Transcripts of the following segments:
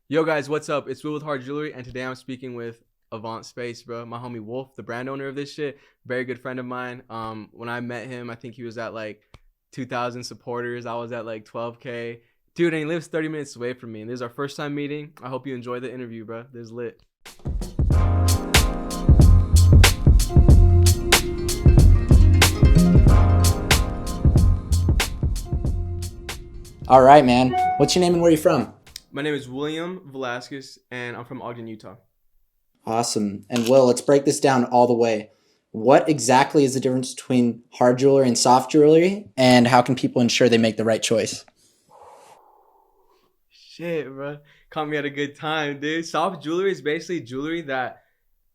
Yo guys, what's up? It's Will with Hard Jewelry, and today I'm speaking with Avant Space, bro. My homie Wolf, the brand owner of this shit, very good friend of mine. When I met him, I think he was at like 2,000 supporters. I was at like 12K. Dude, and he lives 30 minutes away from me. And this is our first time meeting. I hope you enjoy the interview, bro. This is lit. All right, man. What's your name and where are you from? My name is William Velazquez, and I'm from Ogden, Utah. Awesome. And Will, let's break this down all the way. What exactly is the difference between hard jewelry and soft jewelry, and how can people ensure they make the right choice? Shit, bro. Caught me at a good time, dude. Soft jewelry is basically jewelry that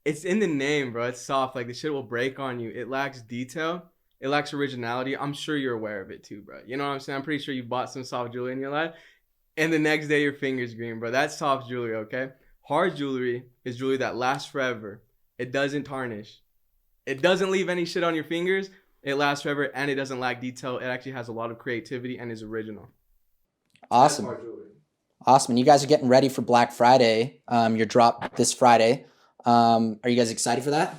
it's in the name, bro. It's soft. Like the shit will break on you. It lacks detail. It lacks originality. I'm sure you're aware of it too, bro. You know what I'm saying? I'm pretty sure you bought some soft jewelry in your life. And the next day your finger's green, bro. That's soft jewelry, okay? Hard jewelry is jewelry that lasts forever. It doesn't tarnish. It doesn't leave any shit on your fingers. It lasts forever and it doesn't lack detail. It actually has a lot of creativity and is original. Awesome. That's hard jewelry. Awesome. And you guys are getting ready for Black Friday. Your drop this Friday. Are you guys excited for that?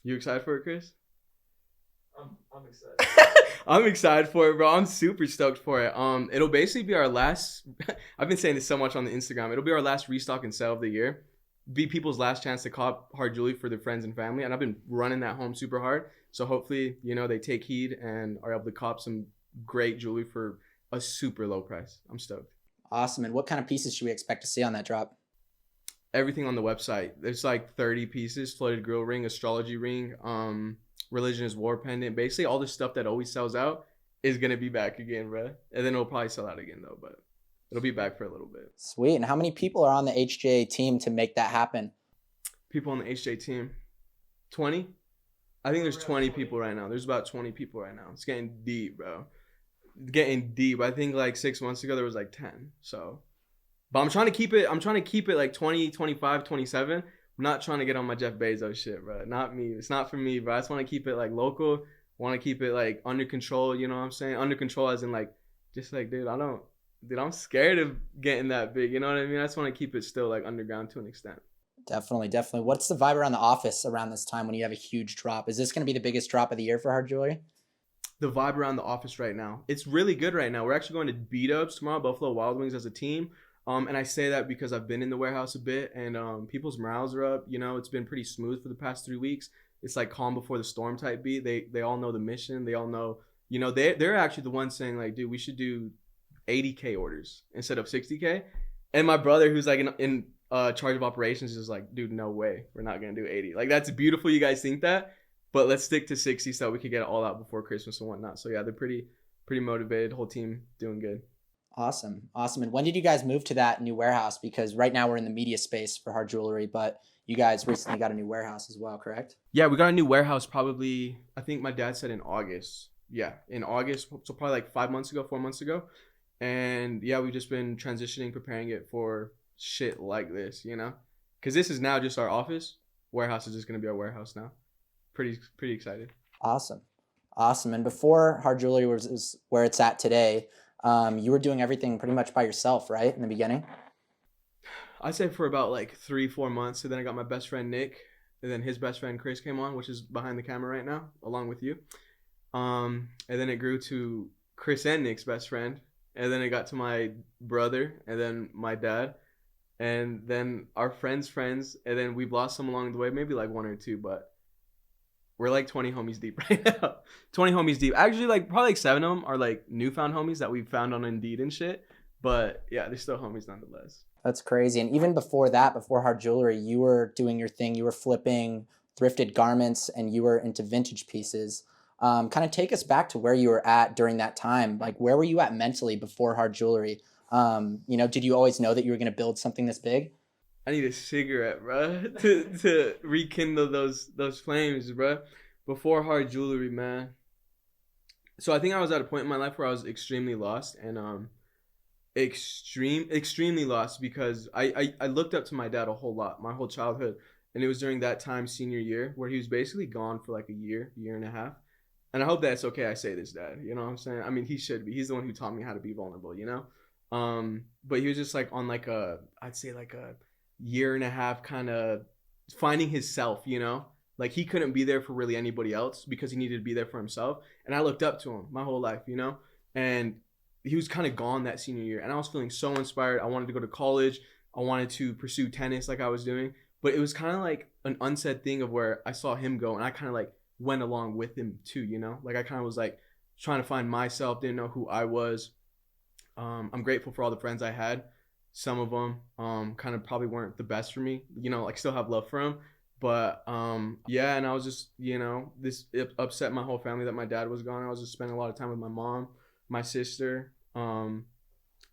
You excited for it, Chris? I'm excited. I'm excited for it, bro. I'm super stoked for it. It'll basically be our last. I've been saying this so much on the Instagram. It'll be our last restock and sale of the year. Be people's last chance to cop hard jewelry for their friends and family. And I've been running that home super hard. So hopefully, they take heed and are able to cop some great jewelry for a super low price. I'm stoked. Awesome. And what kind of pieces should we expect to see on that drop? Everything on the website. There's like 30 pieces: flooded grill ring, astrology ring, religion is war pendant. Basically, all the stuff that always sells out is gonna be back again, bro. And then it'll probably sell out again though, but it'll be back for a little bit. Sweet. And how many people are on the HJ team to make that happen? People on the HJ team, 20. I think there's 20 people right now. There's about 20 people right now. It's getting deep, bro. Getting deep. I think like 6 months ago there was like 10. So, but I'm trying to keep it like 20, 25, 27. I'm not trying to get on my Jeff Bezos shit, bro. Not me. It's not for me, bro. I just want to keep it like local. Want to keep it like under control. You know what I'm saying? Under control as in like, just like, dude, I'm scared of getting that big. You know what I mean? I just want to keep it still like underground to an extent. Definitely, definitely. What's the vibe around the office around this time when you have a huge drop? Is this going to be the biggest drop of the year for hard jewelry? The vibe around the office right now, it's really good right now. We're actually going to B-Dubs tomorrow, Buffalo Wild Wings as a team. And I say that because I've been in the warehouse a bit and people's morales are up. It's been pretty smooth for the past 3 weeks. It's like calm before the storm type beat. They all know the mission. They all know, they're actually the ones saying like, dude, we should do 80K orders instead of 60K. And my brother, who's like in charge of operations, is like, dude, no way. We're not going to do 80. Like, that's beautiful. You guys think that, but let's stick to 60 so we could get it all out before Christmas and whatnot. So yeah, they're pretty motivated. Whole team doing good. Awesome. Awesome. And when did you guys move to that new warehouse? Because right now we're in the media space for hard jewelry, but you guys recently got a new warehouse as well, correct? Yeah, we got a new warehouse probably, I think my dad said in August. Yeah, in August. So probably like 4 months ago. And yeah, we've just been transitioning, preparing it for shit like this, Because this is now just our office. Warehouse is just going to be our warehouse now. Pretty excited. Awesome. Awesome. And before hard jewelry was where it's at today, you were doing everything pretty much by yourself, right? In the beginning? I'd say for about like 3-4 months. So then I got my best friend, Nick. And then his best friend, Chris, came on, which is behind the camera right now, along with you. And then it grew to Chris and Nick's best friend. And then it got to my brother and then my dad. And then our friends. And then we've lost some along the way, maybe like 1 or 2, but we're like 20 homies deep right now. 20 homies deep. Actually, like probably like 7 of them are like newfound homies that we found on Indeed and shit. But yeah, they're still homies nonetheless. That's crazy. And even before that, before hard jewelry, you were doing your thing. You were flipping thrifted garments and you were into vintage pieces. Kind of take us back to where you were at during that time. Like, where were you at mentally before hard jewelry? Did you always know that you were going to build something this big? I need a cigarette, bro, to rekindle those flames, bro. Before hard jewelry, man. So I think I was at a point in my life where I was extremely lost and extremely lost because I looked up to my dad a whole lot, my whole childhood, and it was during that time, senior year, where he was basically gone for like a year and a half. And I hope that's okay I say this, Dad. You know what I'm saying? I mean, he should be. He's the one who taught me how to be vulnerable, But he was just like on like I'd say like a year and a half kind of finding his self, you know? Like he couldn't be there for really anybody else because he needed to be there for himself. And I looked up to him my whole life, you know? And he was kind of gone that senior year. And I was feeling so inspired. I wanted to go to college. I wanted to pursue tennis like I was doing. But it was kind of like an unsaid thing of where I saw him go and I kind of like went along with him too, you know? Like I kind of was like trying to find myself, didn't know who I was. I'm grateful for all the friends I had. Some of them kind of probably weren't the best for me, you know, like still have love for them. But yeah, and I was just, you know, it upset my whole family that my dad was gone. I was just spending a lot of time with my mom, my sister. And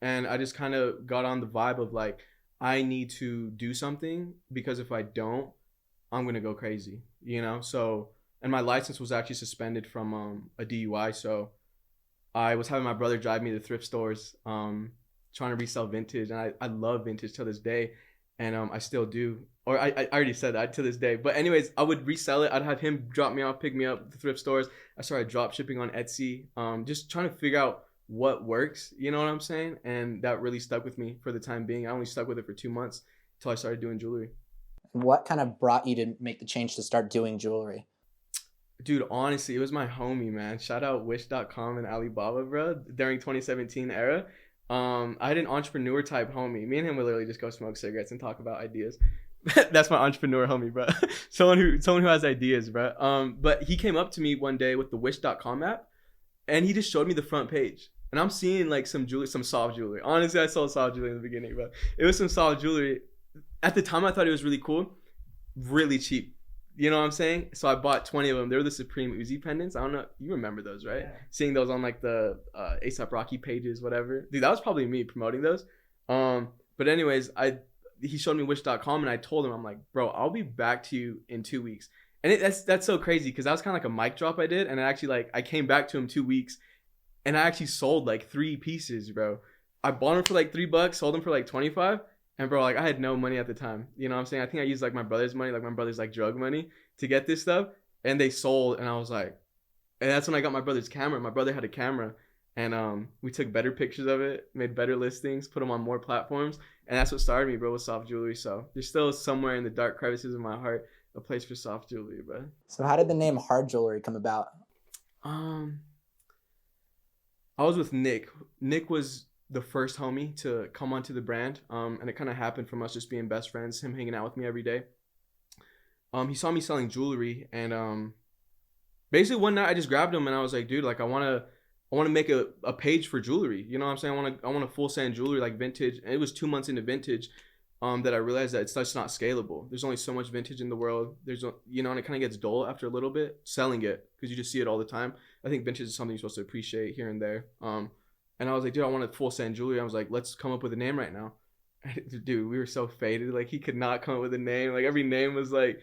I just kind of got on the vibe of like, I need to do something because if I don't, I'm going to go crazy, you know? So, and my license was actually suspended from a DUI. So I was having my brother drive me to thrift stores, trying to resell vintage. And I love vintage till this day. And I still do. Or I already said that to this day. But anyways, I would resell it. I'd have him drop me off, pick me up at the thrift stores. I started drop shipping on Etsy. Just trying to figure out what works. You know what I'm saying? And that really stuck with me for the time being. I only stuck with it for 2 months until I started doing jewelry. What kind of brought you to make the change to start doing jewelry? Dude, honestly, it was my homie, man. Shout out Wish.com and Alibaba, bro. During 2017 era. I had an entrepreneur type homie. Me and him would literally just go smoke cigarettes and talk about ideas. That's my entrepreneur homie, bro. someone who has ideas, bro. But he came up to me one day with the Wish.com app, and he just showed me the front page. And I'm seeing like some jewelry, some soft jewelry. Honestly, I sold soft jewelry in the beginning, bro. It was some soft jewelry. At the time, I thought it was really cool, really cheap. You know what I'm saying? So I bought 20 of them. They were the Supreme Uzi pendants. I don't know. You remember those, right? Yeah. Seeing those on like the A$AP Rocky pages, whatever. Dude, that was probably me promoting those. But anyways, he showed me Wish.com and I told him, I'm like, bro, I'll be back to you in 2 weeks. And that's so crazy because that was kind of like a mic drop I did. And I came back to him 2 weeks and I actually sold like 3 pieces, bro. I bought them for like $3, sold them for like 25. And bro, like I had no money at the time. You know what I'm saying? I think I used like my brother's money, like my brother's like drug money to get this stuff. And they sold and I was like, and that's when I got my brother's camera. My brother had a camera and we took better pictures of it, made better listings, put them on more platforms. And that's what started me, bro, with soft jewelry. So there's still somewhere in the dark crevices of my heart, a place for soft jewelry, bro. So how did the name Hard Jewelry come about? I was with Nick. Nick was the first homie to come onto the brand, and it kind of happened from us just being best friends, him hanging out with me every day. He saw me selling jewelry, and basically one night I just grabbed him and I was like, dude, like I want to make a page for jewelry. You know what I'm saying? I want to full send jewelry like vintage. And it was 2 months into vintage that I realized that it's just not scalable. There's only so much vintage in the world. There's, you know, and it kind of gets dull after a little bit selling it because you just see it all the time. I think vintage is something you're supposed to appreciate here and there. And I was like, dude, I want to full send jewelry. I was like, let's come up with a name right now. Dude, we were so faded. Like he could not come up with a name. Like every name was like,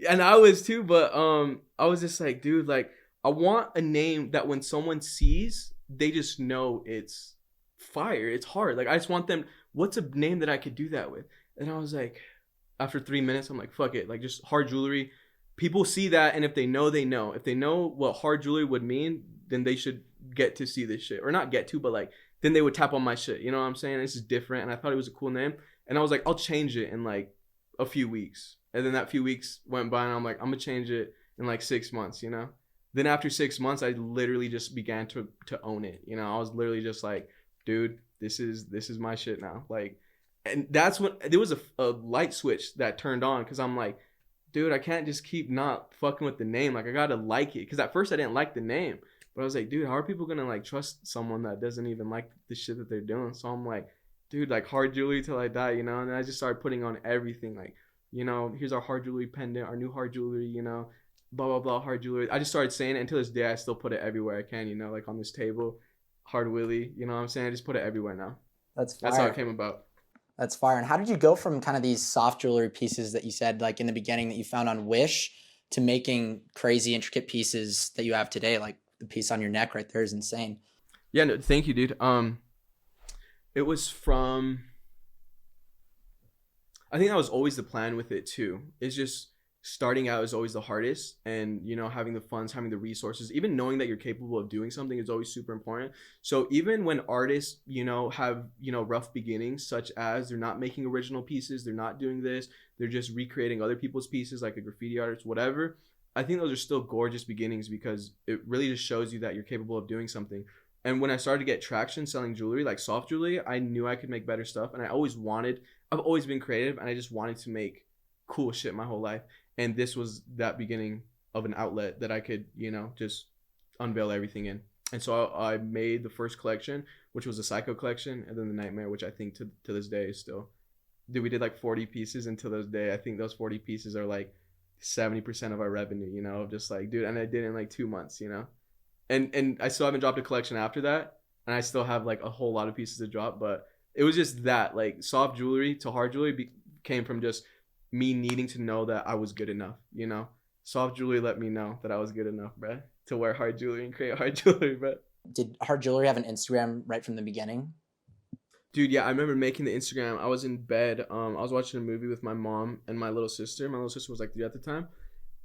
and I was too, but I was just like, dude, like I want a name that when someone sees, they just know it's fire. It's hard. Like I just want them, what's a name that I could do that with? And I was like, after 3 minutes, I'm like, fuck it. Like just Hard Jewelry. People see that, and if they know, they know. If they know what hard jewelry would mean, then they should get to see this shit. Or not get to, but like, then they would tap on my shit. You know what I'm saying? This is different. And I thought it was a cool name. And I was like, I'll change it in like a few weeks. And then that few weeks went by and I'm like, I'm going to change it in like 6 months, you know? Then after 6 months, I literally just began to own it. You know, I was literally just like, dude, this is my shit now. Like, and that's when there was a light switch that turned on. Cause I'm like, dude, I can't just keep not fucking with the name. Like I got to like it. Cause at first I didn't like the name. But I was like, dude, how are people going to like trust someone that doesn't even like the shit that they're doing? So I'm like, dude, like Hard Jewelry till I die, you know? And then I just started putting on everything. Like, you know, here's our Hard Jewelry pendant, our new Hard Jewelry, you know, blah, blah, blah, Hard Jewelry. I just started saying it. Until this day, I still put it everywhere I can, you know, like on this table, Hard Willy, you know what I'm saying? I just put it everywhere now. That's fire. That's how it came about. That's fire. And how did you go from kind of these soft jewelry pieces that you said, like in the beginning that you found on Wish, to making crazy intricate pieces that you have today? Like the piece on your neck right there is insane. Yeah, no, thank you, dude. It was from, I think that was always the plan with it too. It's just starting out is always the hardest, and you know, having the funds, having the resources, even knowing that you're capable of doing something is always super important. So even when artists, you know, have, you know, rough beginnings, such as they're not making original pieces, they're not doing this, they're just recreating other people's pieces, like a graffiti artist, whatever, I think those are still gorgeous beginnings, because it really just shows you that you're capable of doing something. And when I started to get traction selling jewelry, like soft jewelry, I knew I could make better stuff. And I've always been creative, and I just wanted to make cool shit my whole life. And this was that beginning of an outlet that I could, you know, just unveil everything in. And so I made the first collection, which was the Psycho collection, and then the Nightmare, which I think to this day is still, dude, we did like 40 pieces, and to this day, I think those 40 pieces are like 70% of our revenue, you know, just like, dude, and I did it in like 2 months, you know, and I still haven't dropped a collection after that, and I still have like a whole lot of pieces to drop. But it was just that, like, soft jewelry to hard jewelry came from just me needing to know that I was good enough, you know. Soft jewelry let me know that I was good enough, bro, to wear hard jewelry and create hard jewelry, bro. Did hard jewelry have an Instagram right from the beginning? Dude, yeah, I remember making the Instagram. I was in bed. I was watching a movie with my mom and my little sister. My little sister was like 3 at the time,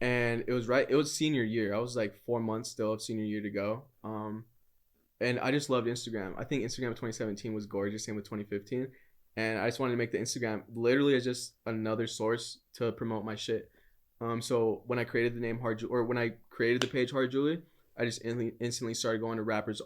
and it was senior year. I was like 4 months still of senior year to go. And I just loved Instagram. I think Instagram of 2017 was gorgeous, same with 2015. And I just wanted to make the Instagram literally as just another source to promote my shit. So when I created the name when I created the page Hard Jewelry, I just instantly started going to rappers'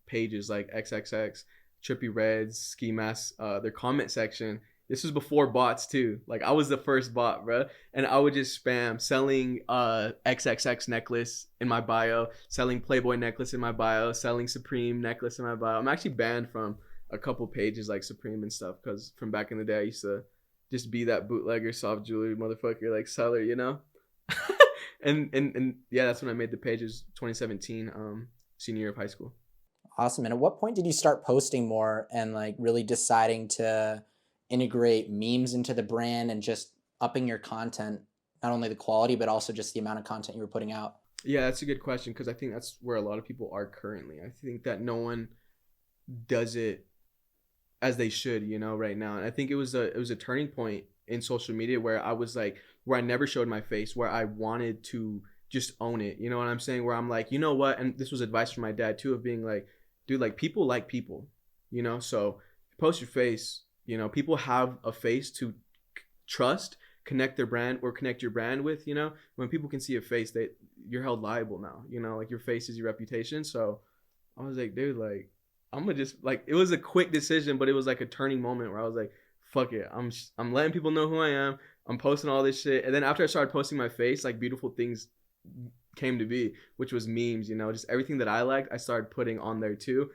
pages like XXX, Trippy Reds, Ski Mask, their comment section. This was before bots too. Like, I was the first bot, bro. And I would just spam selling XXX necklace in my bio, selling Playboy necklace in my bio, selling Supreme necklace in my bio. I'm actually banned from a couple pages like Supreme and stuff, because from back in the day I used to just be that bootlegger soft jewelry motherfucker, like seller, you know. and yeah, that's when I made the pages. 2017, senior year of high school. Awesome. And at what point did you start posting more and like really deciding to integrate memes into the brand and just upping your content, not only the quality, but also just the amount of content you were putting out? Yeah, that's a good question, because I think that's where a lot of people are currently. I think that no one does it as they should, you know, right now. And I think it was a turning point in social media where I never showed my face, where I wanted to just own it. You know what I'm saying? Where I'm like, you know what? And this was advice from my dad too, of being like, dude, like, people like people, you know? So post your face, you know, people have a face to trust, connect their brand or connect your brand with, you know. When people can see a face, you're held liable now, you know, like your face is your reputation. So I was like, dude, like, I'm gonna just, like, it was a quick decision, but it was like a turning moment where I was like, fuck it, I'm letting people know who I am. I'm posting all this shit. And then after I started posting my face, like, beautiful things came to be, which was memes, you know, just everything that I liked, I started putting on there too.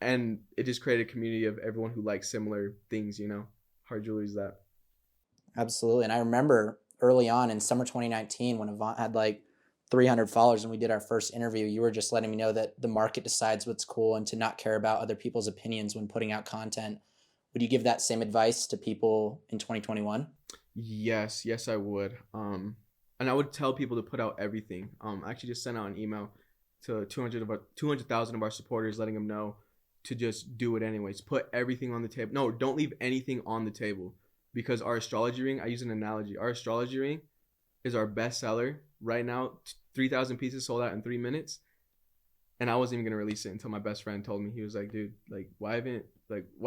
And it just created a community of everyone who likes similar things, you know. Hard jewelry is that. Absolutely. And I remember early on in summer 2019 when AVNT had like 300 followers and we did our first interview, you were just letting me know that the market decides what's cool and to not care about other people's opinions when putting out content. Would you give that same advice to people in 2021? Yes, I would. And I would tell people to put out everything. I actually just sent out an email to 200,000 of our supporters, letting them know to just do it anyways. Put everything on the table. No, don't leave anything on the table, because our astrology ring, I use an analogy. Our astrology ring is our best seller right now. 3,000 pieces sold out in 3 minutes. And I wasn't even going to release it until my best friend told me. He was like, dude, like, why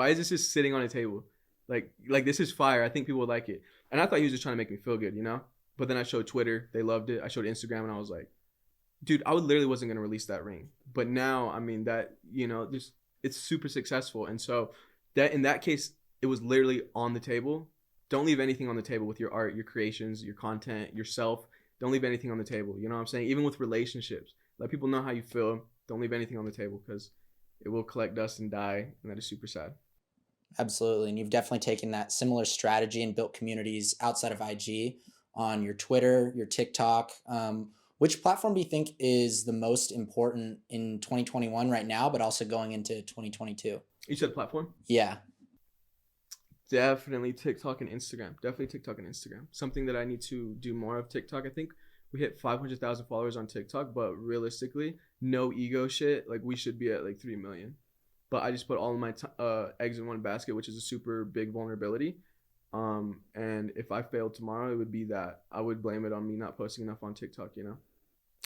is this just sitting on a table? Like this is fire. I think people would like it. And I thought he was just trying to make me feel good, you know? But then I showed Twitter. They loved it. I showed Instagram, and I was like, dude, I literally wasn't going to release that ring. But now, I mean, that, you know, it's super successful. And so that, in that case, it was literally on the table. Don't leave anything on the table with your art, your creations, your content, yourself. Don't leave anything on the table. You know what I'm saying? Even with relationships, let people know how you feel. Don't leave anything on the table, because it will collect dust and die. And that is super sad. Absolutely. And you've definitely taken that similar strategy and built communities outside of IG on your Twitter, your TikTok. Which platform do you think is the most important in 2021 right now, but also going into 2022? You said platform? Yeah. Definitely TikTok and Instagram. Something that I need to do more of. TikTok, I think we hit 500,000 followers on TikTok, but realistically, no ego shit, like, we should be at like 3 million. But I just put all of my eggs in one basket, which is a super big vulnerability. And if I failed tomorrow, it would be that I would blame it on me not posting enough on TikTok, you know?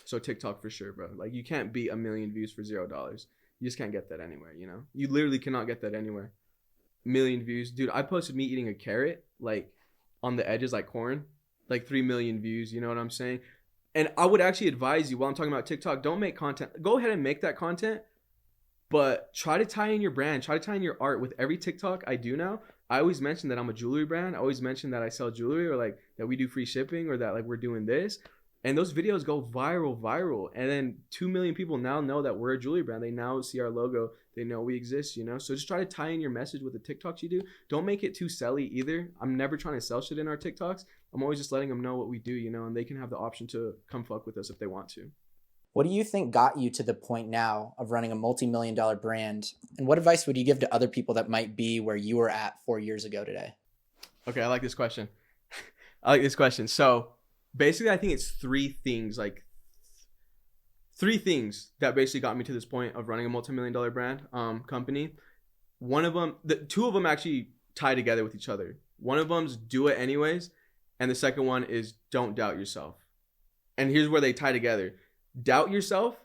So TikTok for sure, bro. Like, you can't beat 1 million views for $0. You just can't get that anywhere, you know? You literally cannot get that anywhere. 1 million views. Dude, I posted me eating a carrot, like, on the edges like corn, like 3 million views, you know what I'm saying? And I would actually advise you, while I'm talking about TikTok, don't make content. Go ahead and make that content, but try to tie in your brand, try to tie in your art. With every TikTok I do now, I always mention that I'm a jewelry brand. I always mention that I sell jewelry, or like that we do free shipping, or that like we're doing this. And those videos go viral. And then 2 million people now know that we're a jewelry brand. They now see our logo. They know we exist, you know? So just try to tie in your message with the TikToks you do. Don't make it too selly either. I'm never trying to sell shit in our TikToks. I'm always just letting them know what we do, you know? And they can have the option to come fuck with us if they want to. What do you think got you to the point now of running a multi-million-dollar brand? And what advice would you give to other people that might be where you were at 4 years ago today? Okay, I like this question. I like this question. So basically, I think it's three things that basically got me to this point of running a multi-million-dollar brand company. One of them, two of them actually tie together with each other. One of them's do it anyways, and the second one is don't doubt yourself. And here's where they tie together. Doubt yourself,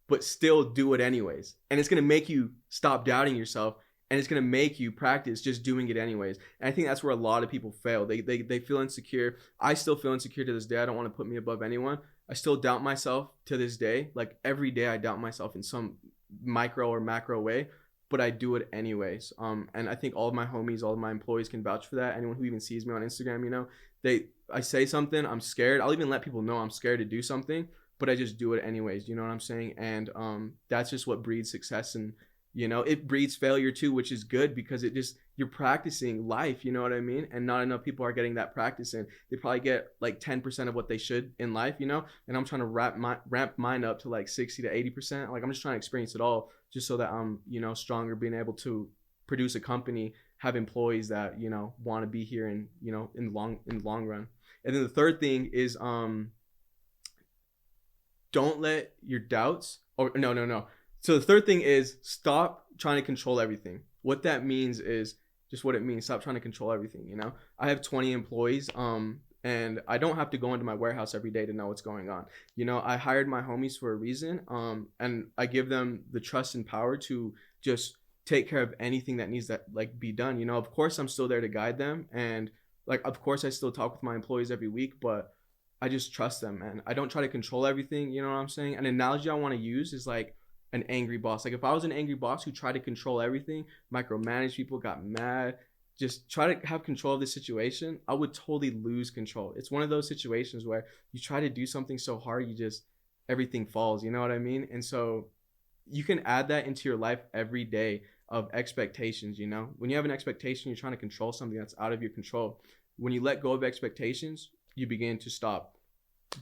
but still do it anyways. And it's going to make you stop doubting yourself, and it's going to make you practice just doing it anyways. And I think that's where a lot of people fail. They feel insecure. I still feel insecure to this day. I don't want to put me above anyone. I still doubt myself to this day. Like, every day I doubt myself in some micro or macro way, but I do it anyways. And I think all of my homies, all of my employees can vouch for that. Anyone who even sees me on Instagram, you know, I say something, I'm scared. I'll even let people know I'm scared to do something, but I just do it anyways. You know what I'm saying? And that's just what breeds success. And, you know, it breeds failure too, which is good, because you're practicing life, you know what I mean? And not enough people are getting that practice in. They probably get like 10% of what they should in life, you know? And I'm trying to ramp mine up to like 60 to 80%. Like, I'm just trying to experience it all, just so that I'm, you know, stronger, being able to produce a company, have employees that, you know, want to be here, and, you know, in the long run. And then the third thing is, don't let your doubts, or no. So the third thing is, stop trying to control everything. What that means is just what it means. Stop trying to control everything, you know? I have 20 employees, and I don't have to go into my warehouse every day to know what's going on. You know, I hired my homies for a reason, and I give them the trust and power to just take care of anything that needs to, like, be done. You know, of course, I'm still there to guide them, and, like, of course, I still talk with my employees every week, but I just trust them, man. I don't try to control everything, you know what I'm saying? An analogy I want to use is like an angry boss. Like, if I was an angry boss who tried to control everything, micromanage people, got mad, just try to have control of the situation, I would totally lose control. It's one of those situations where you try to do something so hard, everything falls, you know what I mean? And so you can add that into your life every day of expectations, you know? When you have an expectation, you're trying to control something that's out of your control. When you let go of expectations, you begin to stop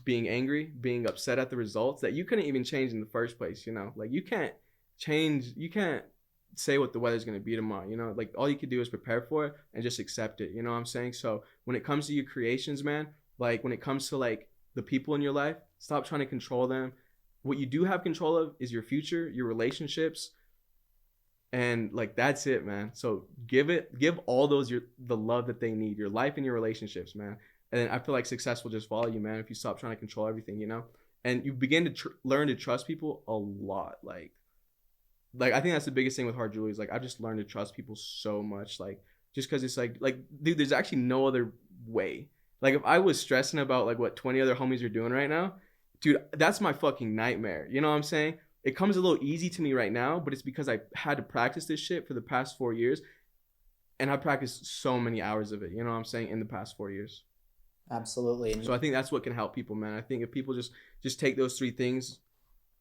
being angry, being upset at the results that you couldn't even change in the first place, you know? Like, you can't say what the weather's going to be tomorrow, you know? Like, all you can do is prepare for it and just accept it, you know what I'm saying? So when it comes to your creations, man, like, when it comes to, like, the people in your life, stop trying to control them. What you do have control of is your future, your relationships, and, like, that's it, man. So give all those the love that they need, your life and your relationships, man. And then I feel like success will just follow you, man, if you stop trying to control everything, you know? And you begin to learn to trust people a lot. Like, I think that's the biggest thing with hard jewelry is, like, I've just learned to trust people so much. Like, just because it's like, dude, there's actually no other way. Like, if I was stressing about, like, what 20 other homies are doing right now, dude, that's my fucking nightmare. You know what I'm saying? It comes a little easy to me right now, but it's because I had to practice this shit for the past 4 years. And I practiced so many hours of it, you know what I'm saying, in the past 4 years. Absolutely. So I think that's what can help people, man. I think if people just take those three things,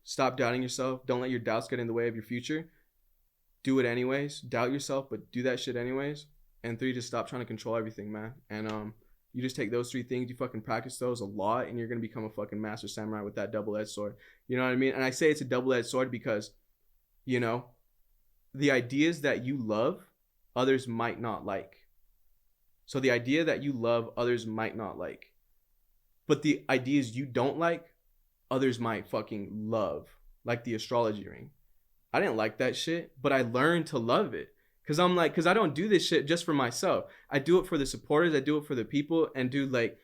stop doubting yourself, don't let your doubts get in the way of your future, do it anyways, doubt yourself, but do that shit anyways. And 3, just stop trying to control everything, man. And you just take those 3 things, you fucking practice those a lot, and you're going to become a fucking master samurai with that double-edged sword. You know what I mean? And I say it's a double-edged sword because, you know, the ideas that you love, others might not like. So the idea that you love, others might not like. But the ideas you don't like, others might fucking love. Like the astrology ring. I didn't like that shit, but I learned to love it. Cause I'm like, cause I don't do this shit just for myself. I do it for the supporters. I do it for the people. And dude, like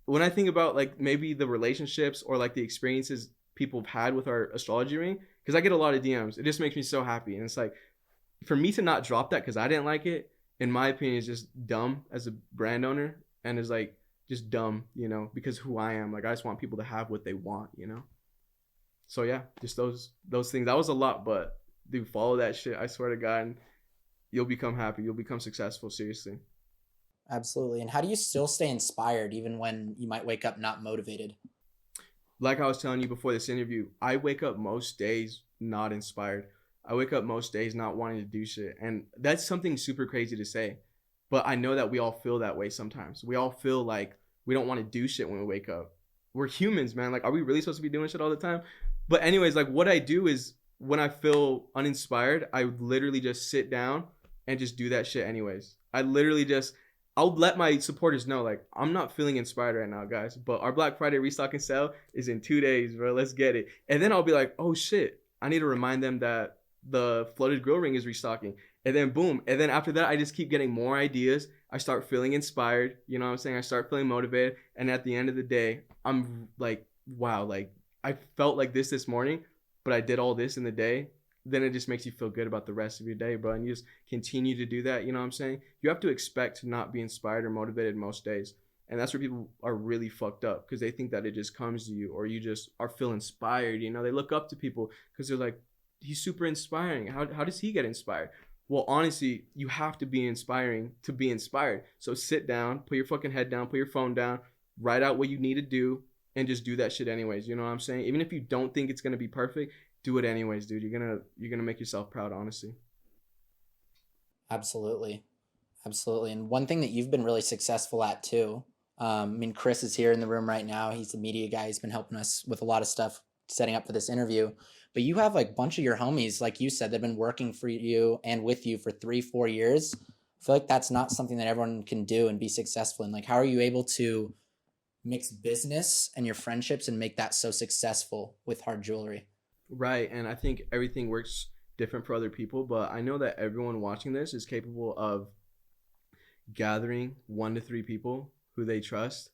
when I think about like maybe the relationships or like the experiences people have had with our astrology ring, because I get a lot of DMs. It just makes me so happy. And it's like for me to not drop that because I didn't like it, in my opinion, is just dumb as a brand owner, and is like just dumb, you know, because who I am. Like I just want people to have what they want, you know. So yeah, just those things. That was a lot, but dude, follow that shit. I swear to God, and you'll become happy. You'll become successful. Seriously. Absolutely. And how do you still stay inspired even when you might wake up not motivated? Like I was telling you before this interview, I wake up most days not inspired. I wake up most days not wanting to do shit. And that's something super crazy to say. But I know that we all feel that way sometimes. We all feel like we don't want to do shit when we wake up. We're humans, man. Like, are we really supposed to be doing shit all the time? But anyways, like what I do is when I feel uninspired, I literally just sit down and just do that shit anyways. I literally just I'll let my supporters know, like, I'm not feeling inspired right now, guys, but our Black Friday restocking sale is in 2 days, bro. Let's get it. And then I'll be like, oh shit, I need to remind them that the flooded grill ring is restocking. And then boom. And then after that, I just keep getting more ideas. I start feeling inspired. You know what I'm saying? I start feeling motivated. And at the end of the day, I'm like, wow, like I felt like this morning, but I did all this in the day. Then it just makes you feel good about the rest of your day, bro. And you just continue to do that. You know what I'm saying? You have to expect to not be inspired or motivated most days. And that's where people are really fucked up because they think that it just comes to you or you just are feel inspired. You know, they look up to people because they're like, he's super inspiring. How does he get inspired? Well, honestly, you have to be inspiring to be inspired. So sit down, put your fucking head down, put your phone down, write out what you need to do, and just do that shit anyways. You know what I'm saying? Even if you don't think it's gonna be perfect, do it anyways, dude. You're gonna make yourself proud, honestly. Absolutely. Absolutely. And one thing that you've been really successful at too. I mean, Chris is here in the room right now. He's the media guy. He's been helping us with a lot of stuff setting up for this interview. But you have like a bunch of your homies, like you said, they've been working for you and with you for 3-4 years. I feel like that's not something that everyone can do and be successful in. Like, how are you able to mix business and your friendships and make that so successful with hard jewelry? Right, and I think everything works different for other people, but I know that everyone watching this is capable of gathering 1 to 3 people who they trust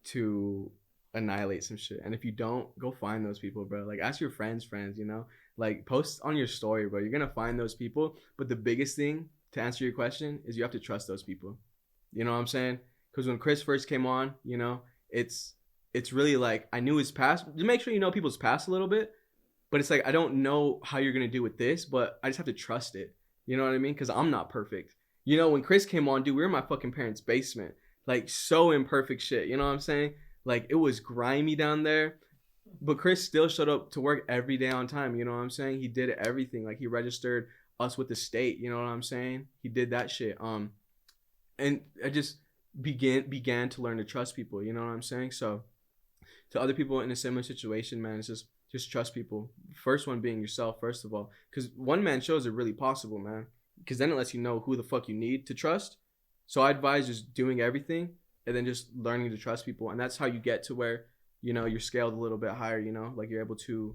to annihilate some shit. And if you don't, go find those people, bro. Like ask your friends, you know? Like post on your story, bro. You're gonna find those people. But the biggest thing to answer your question is you have to trust those people. You know what I'm saying? Because when Chris first came on, you know, it's really like I knew his past. Just make sure you know people's past a little bit. But it's like I don't know how you're gonna do with this, but I just have to trust it. You know what I mean? Because I'm not perfect. You know, when Chris came on, dude, we were in my fucking parents' basement. Like so imperfect shit. You know what I'm saying? Like it was grimy down there. But Chris still showed up to work every day on time. You know what I'm saying? He did everything. Like he registered us with the state. You know what I'm saying? He did that shit. And I just began to learn to trust people. You know what I'm saying? So to other people in a similar situation, man, it's just trust people. First one being yourself, first of all, because one man shows are really possible, man. Because then it lets you know who the fuck you need to trust. So I advise just doing everything and then just learning to trust people. And that's how you get to where, you know, you're scaled a little bit higher, you know, like you're able to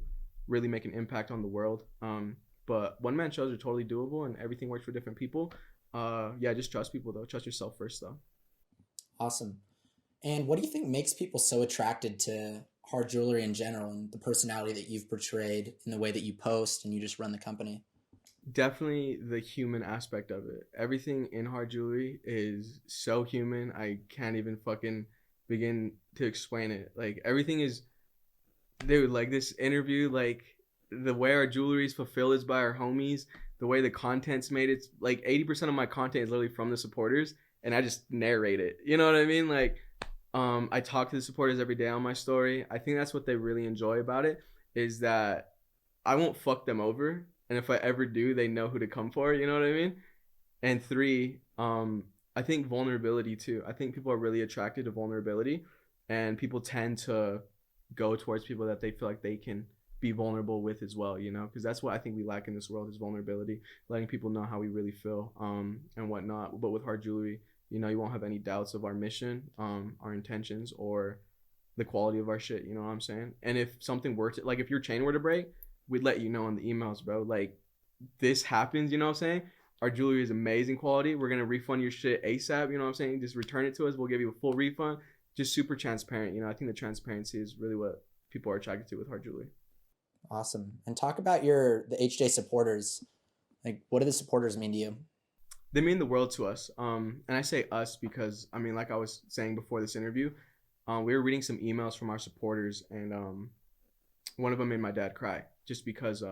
really make an impact on the world. But one man shows are totally doable and everything works for different people. Yeah, just trust people though. Trust yourself first though. Awesome. And what do you think makes people so attracted to hard jewelry in general and the personality that you've portrayed in the way that you post and you just run the company? Definitely the human aspect of it. Everything in hard jewelry is so human. I can't even fucking begin to explain it. Like everything is, dude, like this interview, like the way our jewelry is fulfilled is by our homies. The way the content's made, it's like 80% of my content is literally from the supporters and I just narrate it. You know what I mean? Like, I talk to the supporters every day on my story. I think that's what they really enjoy about it is that I won't fuck them over. And if I ever do, they know who to come for. You know what I mean? And 3, I think vulnerability too. I think people are really attracted to vulnerability, and people tend to go towards people that they feel like they can be vulnerable with as well. You know, because that's what I think we lack in this world is vulnerability, letting people know how we really feel, and whatnot. But with hard jewelry, you know, you won't have any doubts of our mission, our intentions, or the quality of our shit. You know what I'm saying? And if something were to, like, if your chain were to break, we'd let you know in the emails, bro. Like, this happens, you know what I'm saying? our jewelry is amazing quality. We're gonna refund your shit ASAP. You know what I'm saying? Just return it to us. We'll give you a full refund. Just super transparent. You know, I think the transparency is really what people are attracted to with hard jewelry. Awesome. And talk about the HJ supporters. Like, what do the supporters mean to you? They mean the world to us. And I say us because, I mean, like I was saying before this interview, we were reading some emails from our supporters, and one of them made my dad cry just because,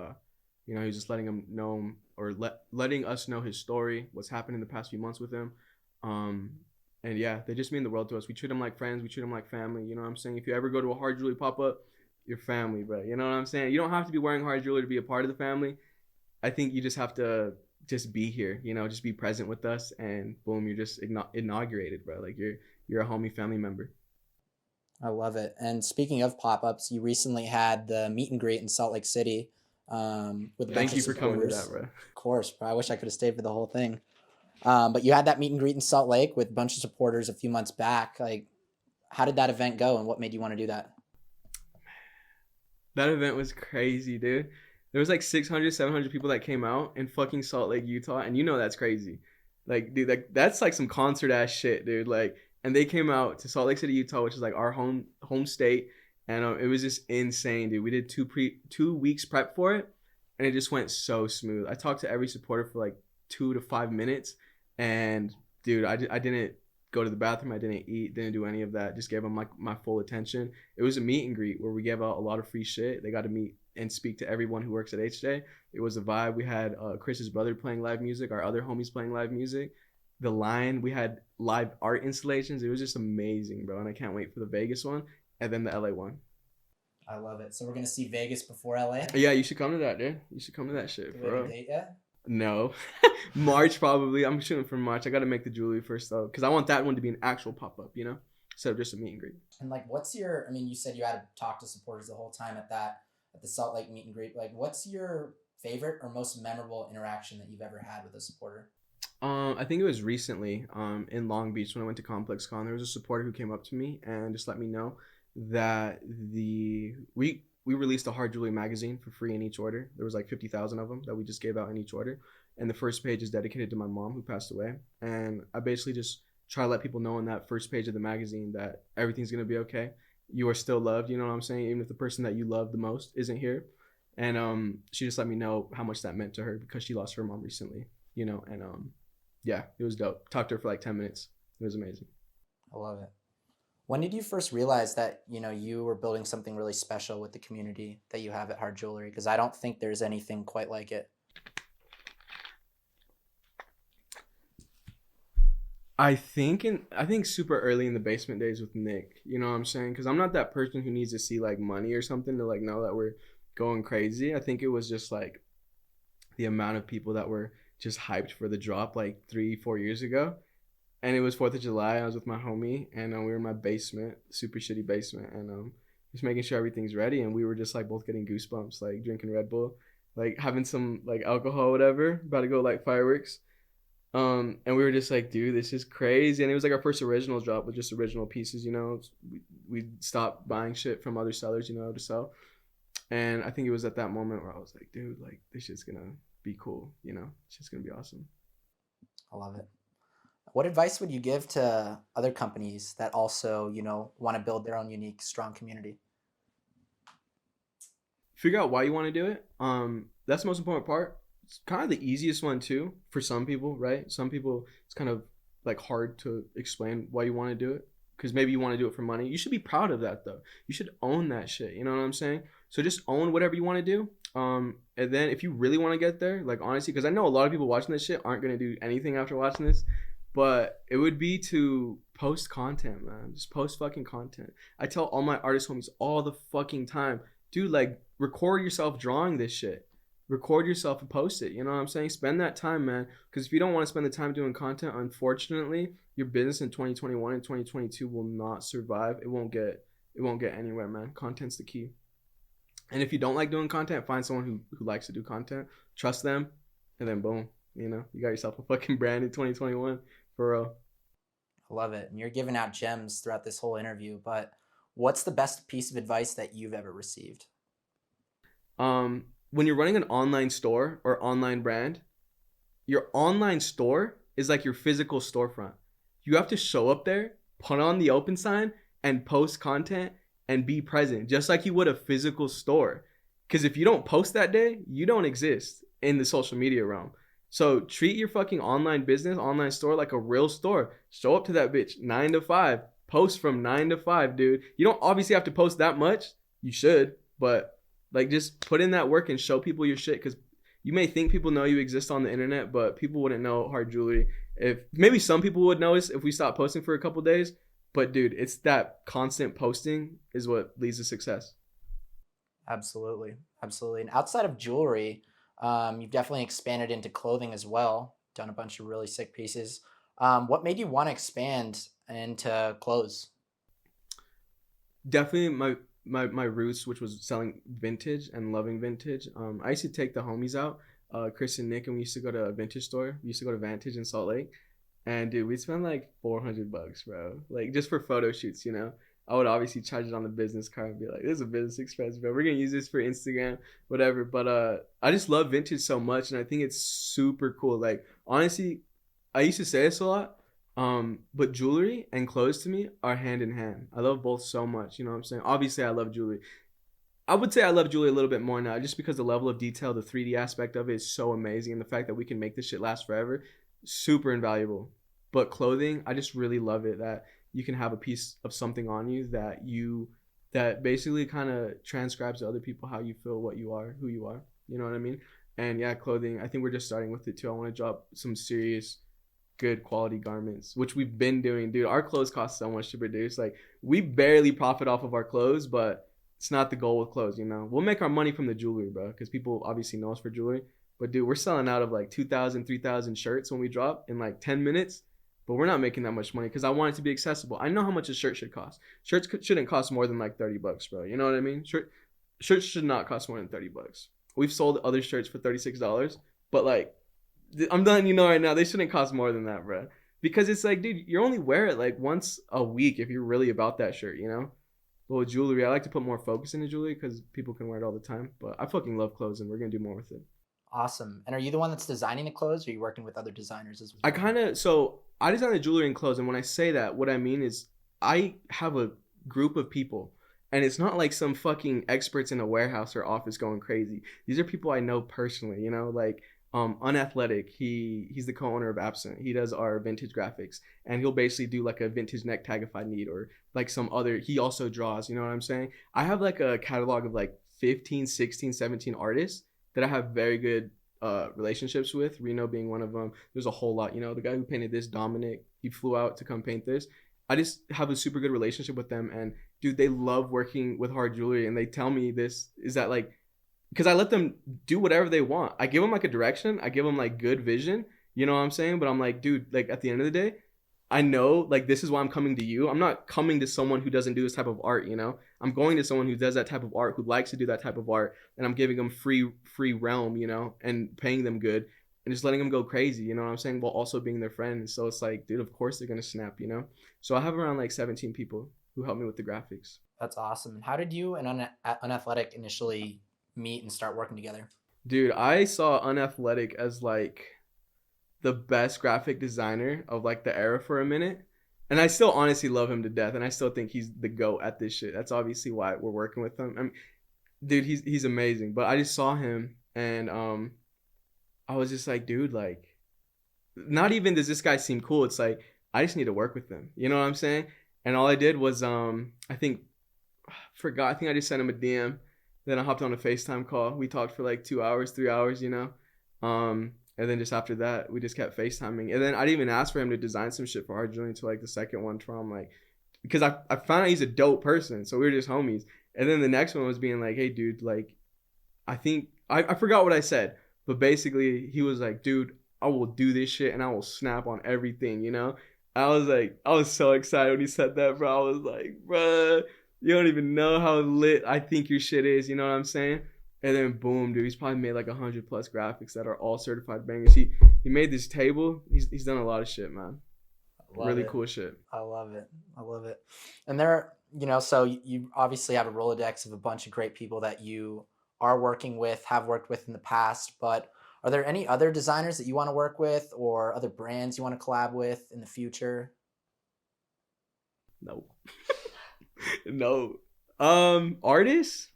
you know, he was just letting him know, or letting us know his story, what's happened in the past few months with him. And yeah, they just mean the world to us. We treat them like friends. We treat them like family. You know what I'm saying? If you ever go to a hard jewelry pop-up, you're family, bro. You know what I'm saying? You don't have to be wearing hard jewelry to be a part of the family. I think you just have to just be here, you know, just be present with us, and boom, you're just inaugurated, bro. Like you're a homie family member. I love it. And speaking of pop-ups, you recently had the meet and greet in Salt Lake City with a bunch Thank of you for coming to supporters. that, bro. Of course, bro. I wish I could have stayed for the whole thing. But you had that meet and greet in Salt Lake with a bunch of supporters a few months back. Like, how did that event go, and what made you want to do that? That event was crazy, dude. There was like 600, 700 people that came out in fucking Salt Lake, Utah, and you know that's crazy. Like, dude, like that's like some concert ass shit, dude. Like, and they came out to Salt Lake City, Utah, which is like our home state, and it was just insane, dude. We did 2 weeks prep for it, and it just went so smooth. I talked to every supporter for like 2 to 5 minutes, and dude, I didn't go to the bathroom, I didn't eat, didn't do any of that. Just gave them like my full attention. It was a meet and greet where we gave out a lot of free shit. They got to meet and speak to everyone who works at HJ. It was a vibe. We had Chris's brother playing live music, our other homies playing live music. The line, we had live art installations. It was just amazing, bro. And I can't wait for the Vegas one and then the LA one. I love it. So we're gonna see Vegas before LA. Yeah, you should come to that, dude. You should come to that shit, Do we have bro. a date yet? No. March probably. I'm shooting for March. I got to make the jewelry first though, because I want that one to be an actual pop-up, you know, instead of just a meet and greet. And like, what's your? I mean, you said you had to talk to supporters the whole time at the Salt Lake meet and greet. Like, what's your favorite or most memorable interaction that you've ever had with a supporter? I think it was recently in Long Beach when I went to Complex Con. There was a supporter who came up to me and just let me know that we released a hard jewelry magazine for free in each order. There was like 50,000 of them that we just gave out in each order. And the first page is dedicated to my mom who passed away. And I basically just try to let people know in that first page of the magazine that everything's going to be okay. You are still loved, you know what I'm saying? Even if the person that you love the most isn't here. And she just let me know how much that meant to her because she lost her mom recently, you know. And yeah, it was dope. Talked to her for like 10 minutes. It was amazing. I love it. When did you first realize that, you know, you were building something really special with the community that you have at Hard Jewelry? Because I don't think there's anything quite like it. I think super early in the basement days with Nick, you know what I'm saying? Because I'm not that person who needs to see like money or something to like know that we're going crazy. I think it was just like the amount of people that were just hyped for the drop like 3-4 years ago. And it was 4th of July. I was with my homie, and we were in my basement, super shitty basement, and just making sure everything's ready. And we were just like both getting goosebumps, like drinking Red Bull, like having some like alcohol, whatever, about to go like fireworks. And we were just like, dude, this is crazy. And it was like our first original drop with just original pieces, you know. We stopped buying shit from other sellers, you know, to sell. And I think it was at that moment where I was like, dude, like this shit's gonna be cool, you know. It's just gonna be awesome. I love it. What advice would you give to other companies that also, you know, want to build their own unique, strong community? Figure out why you want to do it. That's the most important part. It's kind of the easiest one too for some people, right? Some people, it's kind of like hard to explain why you want to do it because maybe you want to do it for money. You should be proud of that though. You should own that shit. You know what I'm saying? So just own whatever you want to do. And then if you really want to get there, like honestly, because I know a lot of people watching this shit aren't going to do anything after watching this. But it would be to post content, man. Just post fucking content. I tell all my artist homies all the fucking time, dude, like record yourself drawing this shit. Record yourself and post it. You know what I'm saying? Spend that time, man. Because if you don't want to spend the time doing content, unfortunately, your business in 2021 and 2022 will not survive. It won't get anywhere, man. Content's the key. And if you don't like doing content, find someone who likes to do content. Trust them, and then boom, you know, you got yourself a fucking brand in 2021. For real. I love it. And you're giving out gems throughout this whole interview, but what's the best piece of advice that you've ever received? When you're running an online store or online brand, your online store is like your physical storefront. You have to show up there, put on the open sign, and post content and be present, just like you would a physical store. Because if you don't post that day, you don't exist in the social media realm. So treat your fucking online business, online store like a real store. Show up to that bitch 9 to 5. Post from 9 to 5, dude. You don't obviously have to post that much. You should, but like just put in that work and show people your shit, because you may think people know you exist on the internet, but people wouldn't know Hard Jewelry. If maybe some people would notice if we stopped posting for a couple days, but dude, it's that constant posting is what leads to success. Absolutely. Absolutely. And outside of jewelry, you've definitely expanded into clothing as well, done a bunch of really sick pieces. What made you want to expand into clothes? Definitely my roots, which was selling vintage and loving vintage. I used to take the homies out, Chris and Nick, and we used to go to a vintage store. We used to go to Vantage in Salt Lake, and dude, we'd spend like $400, bro, like just for photo shoots. I would obviously charge it on the business card and be like, "This is a business expense, bro. We're gonna use this for Instagram, whatever." But I just love vintage so much, and I think it's super cool. Like honestly, I used to say this a lot. But jewelry and clothes to me are hand in hand. I love both so much. You know what I'm saying? Obviously, I love jewelry. I would say I love jewelry a little bit more now, just because the level of detail, the 3D aspect of it is so amazing, and the fact that we can make this shit last forever, super invaluable. But clothing, I just really love it that you can have a piece of something on you that basically kind of transcribes to other people how you feel, what you are, who you are. You know what I mean? And yeah, clothing. I think we're just starting with it too. I want to drop some serious good quality garments, which we've been doing, dude. Our clothes cost so much to produce. Like, we barely profit off of our clothes, but it's not the goal with clothes. We'll make our money from the jewelry, bro, because people obviously know us for jewelry. But dude, we're selling out of like 2,000 3,000 shirts when we drop in like 10 minutes, but we're not making that much money because I want it to be accessible. I know how much a shirt should cost. Shirts shouldn't cost more than like $30, bro. You know what I mean? Shirts should not cost more than $30. We've sold other shirts for $36, but like, I'm letting you know right now, they shouldn't cost more than that, bro. Because it's like, dude, you only wear it like once a week if you're really about that shirt, But with jewelry, I like to put more focus into jewelry because people can wear it all the time. But I fucking love clothes, and we're going to do more with it. Awesome. And are you the one that's designing the clothes, or are you working with other designers as well? I design the jewelry and clothes. And when I say that, what I mean is I have a group of people. And it's not like some fucking experts in a warehouse or office going crazy. These are people I know personally, like Unathletic. He's the co-owner of Absent. He does our vintage graphics, and he'll basically do like a vintage neck tag if I need, or like some other. He also draws, you know what I'm saying? I have like a catalog of like 15, 16, 17 artists that I have very good relationships with, Reno being one of them. There's a whole lot, the guy who painted this, Dominic, he flew out to come paint this. I just have a super good relationship with them, and dude, they love working with Hard Jewelry, and they tell me this is that like, because I let them do whatever they want. I give them like a direction. I give them like good vision. You know what I'm saying? But I'm like, dude, like at the end of the day, I know like this is why I'm coming to you. I'm not coming to someone who doesn't do this type of art, I'm going to someone who does that type of art, who likes to do that type of art, and I'm giving them free realm, and paying them good and just letting them go crazy, you know what I'm saying? While also being their friend. So it's like, dude, of course they're going to snap, So I have around like 17 people who help me with the graphics. That's awesome. And how did you and Unathletic initially meet and start working together? Dude, I saw Unathletic as like the best graphic designer of like the era for a minute, and I still honestly love him to death, and I still think he's the GOAT at this shit. That's obviously why we're working with him. I mean, dude, he's amazing. But I just saw him, and I was just like, dude, like, not even does this guy seem cool, it's like I just need to work with him, you know what I'm saying? And all I did was I think I just sent him a DM. Then I hopped on a FaceTime call. We talked for like 2 hours, 3 hours, and then just after that, we just kept FaceTiming. And then I didn't even ask for him to design some shit for Hard Jewelry until like the second one. I'm like, because I found out he's a dope person, so we were just homies. And then the next one was being like, hey, dude, like, I think I forgot what I said, but basically he was like, dude, I will do this shit and I will snap on everything, I was so excited when he said that, bro. I was like, bro, you don't even know how lit I think your shit is, you know what I'm saying? And then boom, dude, he's probably made like 100+ graphics that are all certified bangers. He made this table. He's done a lot of shit, man. Really cool shit. I love it. And there, so you obviously have a Rolodex of a bunch of great people that you are working with, have worked with in the past, but Are there any other designers that you want to work with or other brands you want to collab with in the future? No. No. Artists?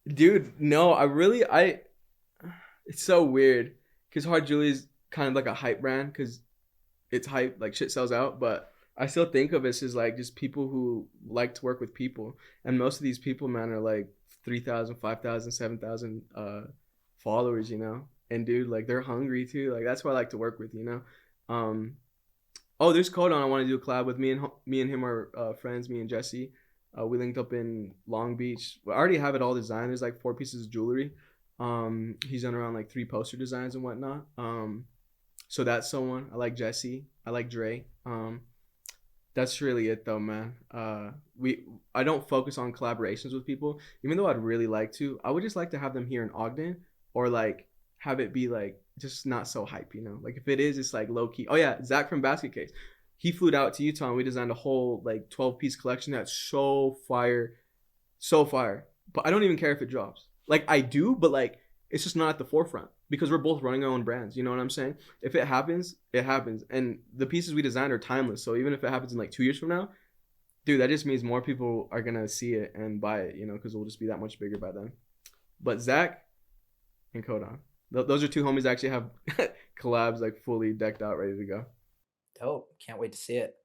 Dude, no, it's so weird because Hard Julie is kind of like a hype brand because it's hype, like shit sells out, but I still think of us as like just people who like to work with people. And most of these people, man, are like 3,000, 5,000, 7,000 followers, you know? And dude, like they're hungry too. Like that's why I like to work with, you know? Oh, there's Codon. I want to do a collab with me and him are friends, me and Jesse. We linked up in Long Beach. I already have it all designed. There's like 4 pieces of jewelry. He's done around like 3 poster designs and whatnot. So that's someone. I like Jesse. I like Dre. That's really it though, man. I don't focus on collaborations with people, even though I'd really like to. I would just like to have them here in Ogden, or like have it be like just not so hype, you know. Like if it is, it's like low key. Oh yeah, Zach from Basket Case. He flew out to Utah and we designed a whole like 12-piece collection that's so fire, so fire. But I don't even care if it drops. Like I do, but like it's just not at the forefront because we're both running our own brands. You know what I'm saying? If it happens, it happens. And the pieces we designed are timeless. So even if it happens in like 2 years from now, dude, that just means more people are gonna see it and buy it. You know, because we'll just be that much bigger by then. But Zach and Codon, those are 2 homies that actually have collabs like fully decked out, ready to go. Dope. Can't wait to see it.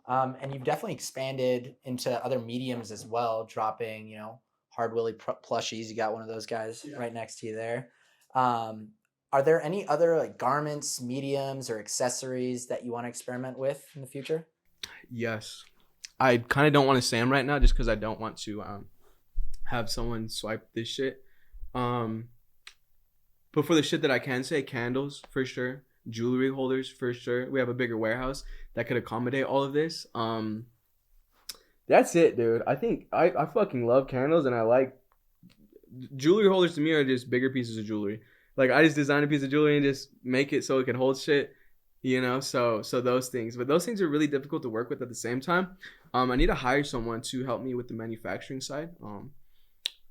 And you've definitely expanded into other mediums as well, dropping, you know, Hard Willy plushies. You got one of those guys right next to you there. Are there any other like garments, mediums, or accessories that you want to experiment with in the future? Yes. I kind of don't want to say them right now just because I don't want to have someone swipe this shit. But for the shit that I can say, candles for sure. Jewelry holders for sure. We have a bigger warehouse that could accommodate all of this. That's it, dude. I think I fucking love candles, and I like jewelry holders. To me are just bigger pieces of jewelry. Like I just design a piece of jewelry and just make it so it can hold shit, you know. So those things, but those things are really difficult to work with at the same time. I need to hire someone to help me with the manufacturing side.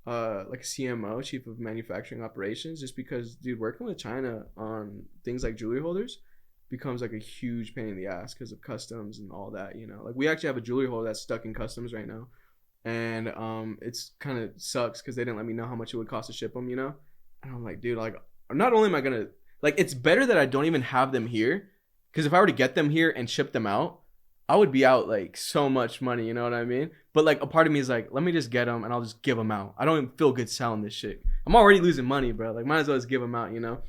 Like a CMO, chief of manufacturing operations, just because, dude, working with China on things like jewelry holders becomes like a huge pain in the ass because of customs and all that, you know. Like we actually have a jewelry holder that's stuck in customs right now, and it's kind of sucks because they didn't let me know how much it would cost to ship them, you know. And I'm like, dude, like not only am I gonna like, it's better that I don't even have them here, because if I were to get them here and ship them out, I would be out like so much money, you know what I mean? But like a part of me is like, let me just get them and I'll just give them out. I don't even feel good selling this shit. I'm already losing money, bro. Like might as well just give them out, you know?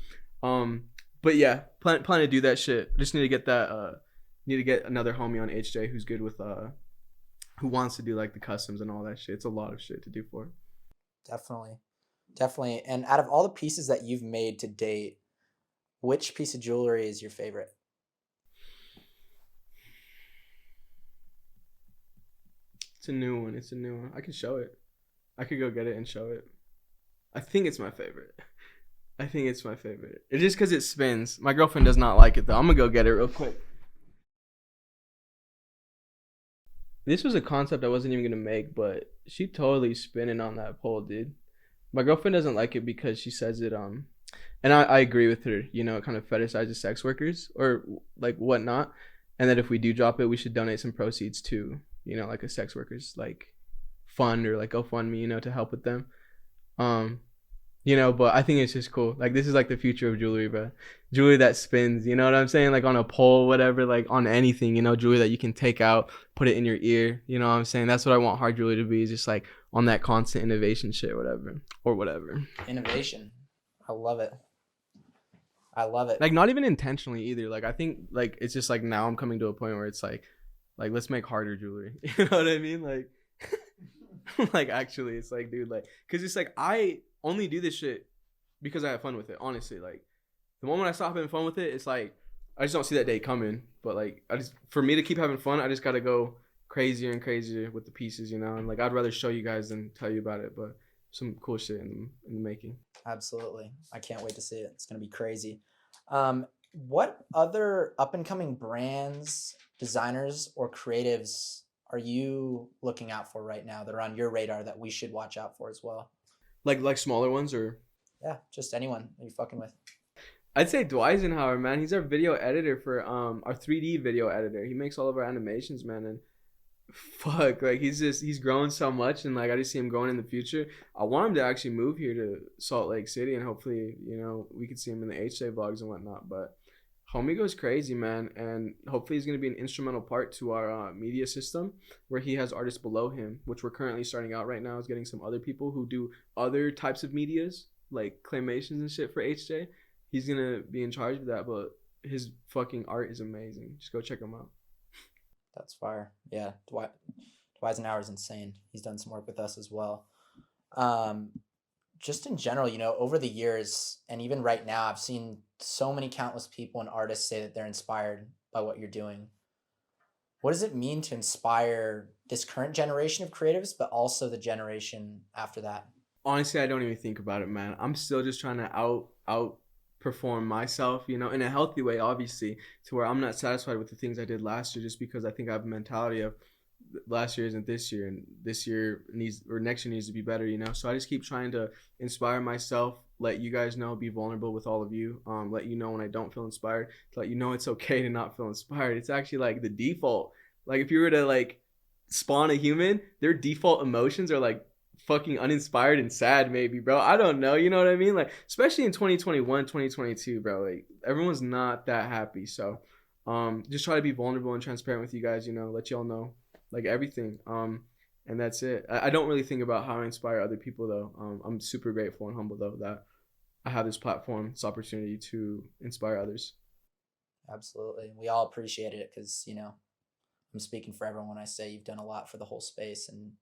But yeah, plan to do that shit. Just need to get that, need to get another homie on HJ who's good with, who wants to do like the customs and all that shit. It's a lot of shit to do for. Definitely. And out of all the pieces that you've made to date, which piece of jewelry is your favorite? It's a new one. I can show it. I could go get it and show it. I think it's my favorite. It's just because it spins. My girlfriend does not like it though. I'm gonna go get it real quick. This was a concept I wasn't even gonna make, but she totally spinning on that pole, dude. My girlfriend doesn't like it because she says it and I agree with her, you know, it kind of fetishizes sex workers or like whatnot. And that if we do drop it, we should donate some proceeds to, you know, like a sex workers like fund or like GoFundMe, you know, to help with them. You know, but I think it's just cool. Like this is like the future of jewelry, bro. Jewelry that spins, you know what I'm saying? Like on a pole, whatever, like on anything, you know, jewelry that you can take out, put it in your ear, you know what I'm saying? That's what I want hard jewelry to be, is just like on that constant innovation shit, whatever. Innovation. I love it. Like not even intentionally either. Like I think like it's just like now I'm coming to a point where it's like let's make harder jewelry. You know what I mean? Like like actually it's like, dude, like because it's like I only do this shit because I have fun with it, honestly. Like the moment I stop having fun with it, it's like I just don't see that day coming. But like for me to keep having fun, I just gotta go crazier and crazier with the pieces, you know. And like I'd rather show you guys than tell you about it, but some cool shit in the making. Absolutely. I can't wait to see it. It's going to be crazy. What other up and coming brands, designers, or creatives are you looking out for right now that are on your radar that we should watch out for as well? Like smaller ones or? Yeah, just anyone that you're fucking with. I'd say Dwisenhower, man. He's our video editor for our 3D video editor. He makes all of our animations, man. And fuck, like he's growing so much, and like I just see him growing in the future. I want him to actually move here to Salt Lake City, and hopefully, we could see him in the HJ vlogs and whatnot. But homie goes crazy, man, and hopefully he's gonna be an instrumental part to our media system, where he has artists below him, which we're currently starting out right now, is getting some other people who do other types of medias like claymations and shit for HJ. He's gonna be in charge of that, but his fucking art is amazing. Just go check him out. That's fire. Yeah, Dwight Eisenhower's insane. He's done some work with us as well. Just in general, over the years and even right now, I've seen so many countless people and artists say that they're inspired by what you're doing. What does it mean to inspire this current generation of creatives, but also the generation after that? Honestly, I don't even think about it, man. I'm still just trying to outperform myself, in a healthy way, obviously, to where I'm not satisfied with the things I did last year, just because I think I have a mentality of last year isn't this year, and this year next year needs to be better, So I just keep trying to inspire myself, let you guys know, be vulnerable with all of you, let you know when I don't feel inspired, to let you know it's okay to not feel inspired. It's actually like the default. Like if you were to like spawn a human, their default emotions are like fucking uninspired and sad, maybe, bro. I don't know, you know what I mean? Like especially in 2021, 2022, bro, like everyone's not that happy. So just try to be vulnerable and transparent with you guys, let y'all know like everything, and that's it. I don't really think about how I inspire other people, though. I'm super grateful and humble, though, that I have this platform, this opportunity to inspire others. Absolutely. We all appreciate it because, I'm speaking for everyone when I say you've done a lot for the whole space, and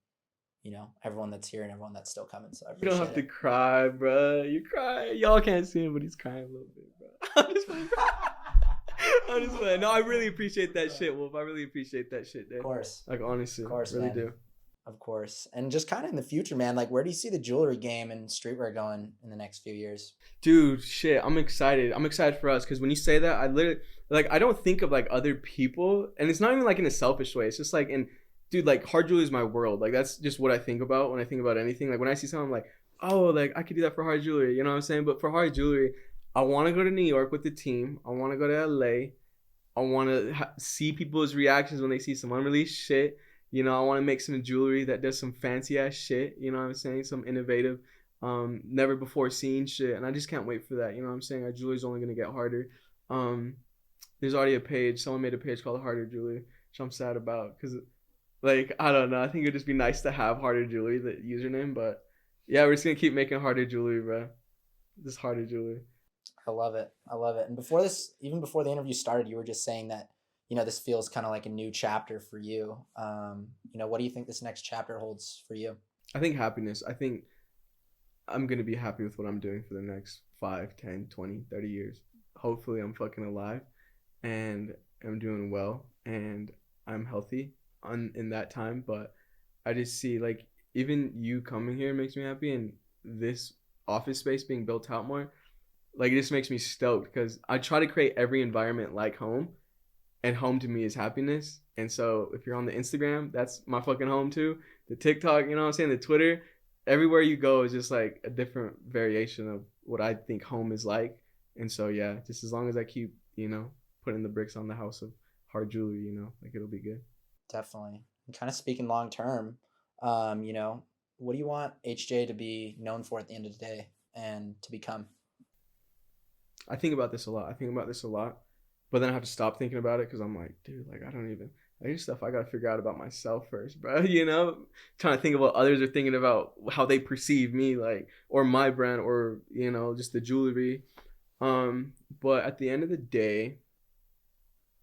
everyone that's here and everyone that's still coming. So I appreciate it. You don't have to cry, bro. You cry. Y'all can't see him, but he's crying a little bit, bro. I'm just playing. No, I really appreciate that shit, Wolf. I really appreciate that shit, dude. Of course. Like, honestly. Of course, really man. do. Of course. And just kind of in the future, man, like where do you see the jewelry game and streetwear going in the next few years? Dude, shit, I'm excited. I'm excited for us, because when you say that, I literally, like, I don't think of like other people, and it's not even like in a selfish way. It's just like dude, like hard jewelry is my world. Like that's just what I think about when I think about anything. Like when I see something, I'm like, oh, like I could do that for hard jewelry. You know what I'm saying? But for hard jewelry, I want to go to New York with the team. I want to go to LA. I want to see people's reactions when they see some unreleased shit. I want to make some jewelry that does some fancy ass shit. You know what I'm saying? Some innovative, never before seen shit. And I just can't wait for that. You know what I'm saying? Our jewelry's only going to get harder. There's already a page. Someone made a page called Harder Jewelry, which I'm sad about, because like, I don't know. I think it'd just be nice to have Harder Jewelry, the username. But yeah, we're just going to keep making harder jewelry, bro. Just harder jewelry. I love it. And even before the interview started, you were just saying that, this feels kind of like a new chapter for you. What do you think this next chapter holds for you? I think happiness. I think I'm going to be happy with what I'm doing for the next 5, 10, 20, 30 years. Hopefully I'm fucking alive and I'm doing well and I'm healthy in that time. But I just see, like, even you coming here makes me happy, and this office space being built out more, like, it just makes me stoked, because I try to create every environment like home, and home to me is happiness. And so if you're on the Instagram, that's my fucking home too. The TikTok, you know what I'm saying, the Twitter, everywhere you go is just like a different variation of what I think home is like. And so yeah, just as long as I keep, putting the bricks on the house of hard jewelry, like, it'll be good. Definitely. And kind of speaking long term, what do you want HJ to be known for at the end of the day and to become? I think about this a lot. But then I have to stop thinking about it, because I'm like, dude, like, there's stuff I got to figure out about myself first, bro. Trying to think of what others are thinking about, how they perceive me, like, or my brand, or, just the jewelry. But at the end of the day,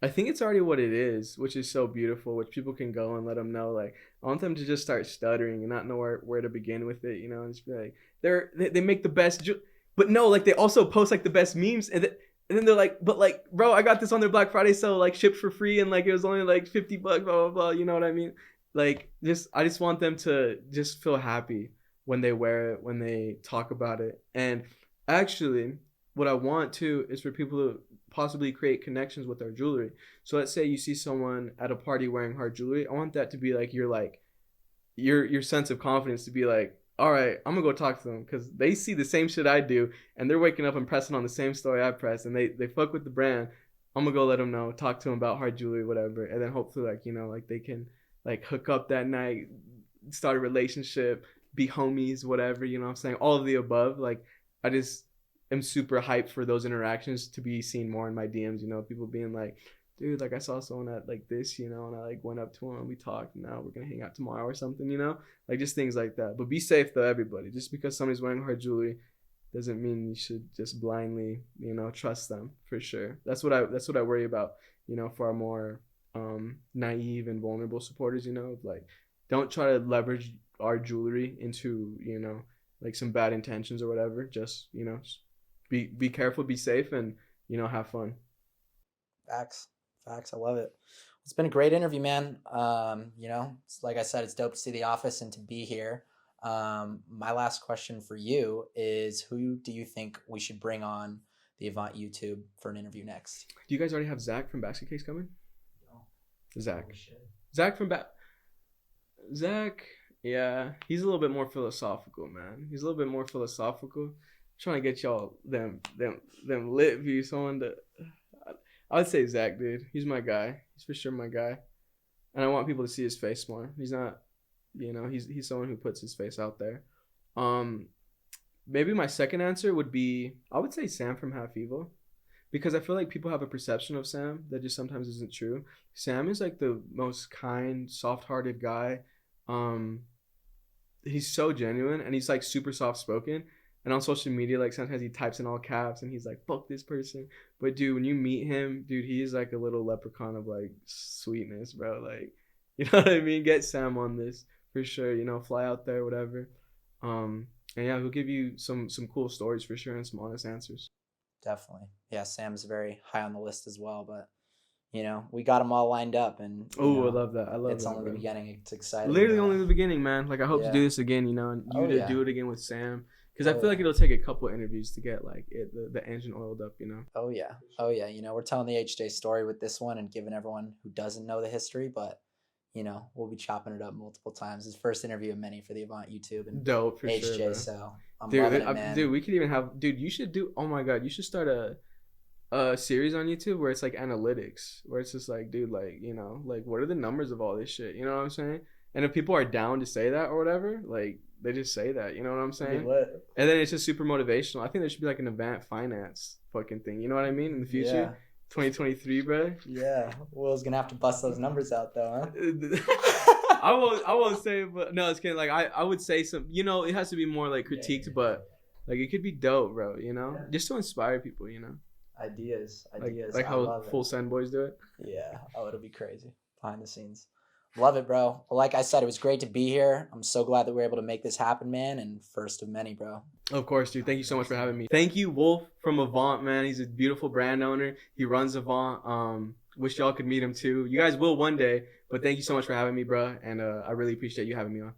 I think it's already what it is, which is so beautiful, which people can go and let them know. Like, I want them to just start stuttering and not know where to begin with it, and just be like, they make the best, but no, like, they also post like the best memes, and then they're like, but like, bro, I got this on their Black Friday sale, like, shipped for free, and like, it was only like $50, blah, blah, blah. You know what I mean? Like, I just want them to just feel happy when they wear it, when they talk about it. And actually, what I want too is for people to possibly create connections with our jewelry. So let's say you see someone at a party wearing hard jewelry. I want that to be like your sense of confidence, to be like, all right, I'm gonna go talk to them because they see the same shit I do, and they're waking up and pressing on the same story I press, and they fuck with the brand. I'm gonna go let them know, talk to them about hard jewelry, whatever, and then hopefully, like, you know, like they can like hook up that night, start a relationship, be homies, whatever. You know what I'm saying? All of the above. Like, I just am super hyped for those interactions to be seen more in my DMs. You know, people being like, dude, like I saw someone at like this, you know, and I like went up to him, we talked, and now we're gonna hang out tomorrow or something, you know, like just things like that. But be safe though, everybody. Just because somebody's wearing hard jewelry doesn't mean you should just blindly, you know, trust them for sure. That's what I worry about, you know, for our more naive and vulnerable supporters, you know, like don't try to leverage our jewelry into, you know, like some bad intentions or whatever. Just, you know, just be careful, be safe, and, you know, have fun. Facts. I love it. It's been a great interview, man. You know, like I said, it's dope to see the office and to be here. My last question for you is, who do you think we should bring on the Avant YouTube for an interview next? Do you guys already have Zach from Basket Case coming? No. Zach. Zach, yeah, he's a little bit more philosophical, man. He's a little bit more philosophical. Trying to get y'all them lit views on the. I would say Zach, dude. He's my guy. He's for sure my guy, and I want people to see his face more. He's not, you know, he's someone who puts his face out there. Maybe my second answer would be, I would say Sam from Half Evil, because I feel like people have a perception of Sam that just sometimes isn't true. Sam is like the most kind, soft-hearted guy. He's so genuine, and he's like super soft-spoken. And on social media, like sometimes he types in all caps and he's like, fuck this person. But dude, when you meet him, dude, he is like a little leprechaun of like sweetness, bro. Like, you know what I mean? Get Sam on this for sure. You know, fly out there, whatever. And yeah, he'll give you some cool stories for sure and some honest answers. Definitely. Yeah, Sam's very high on the list as well, but you know, we got them all lined up, and oh, I love that. It's only the beginning. It's exciting. Literally only the beginning, man. Like I hope to do this again, you know, and you to do it again with Sam. Because I feel like it'll take a couple interviews to get like the engine oiled up, you know. Oh yeah. You know, we're telling the HJ story with this one and giving everyone who doesn't know the history, but you know, we'll be chopping it up multiple times. His first interview of many for the Avant YouTube and dope for HJ. Sure, so I'm loving it, man. Dude, we could even have. Dude, you should do. Oh my god, you should start a series on YouTube where it's like analytics, where it's just like, dude, like, you know, like what are the numbers of all this shit? You know what I'm saying? And if people are down to say that or whatever, like. They just say that, you know what I'm saying? And then it's just super motivational. I think there should be like an Avant finance fucking thing. You know what I mean? In the future, yeah. 2023, bro. Yeah, Will's gonna have to bust those numbers out though, huh? I won't say it, but no, it's kidding. Like I would say some. You know, it has to be more like critiqued, but like it could be dope, bro. You know, just to inspire people. You know, ideas. Like how Full Send Boys do it. Yeah. Oh, it'll be crazy behind the scenes. Love it, bro. Well, like I said, it was great to be here. I'm so glad that we were able to make this happen, man. And first of many, bro. Of course, dude. Thank you so much for having me. Thank you, Wolf from Avant, man. He's a beautiful brand owner. He runs Avant. Wish y'all could meet him too. You guys will one day. But thank you so much for having me, bro. And I really appreciate you having me on.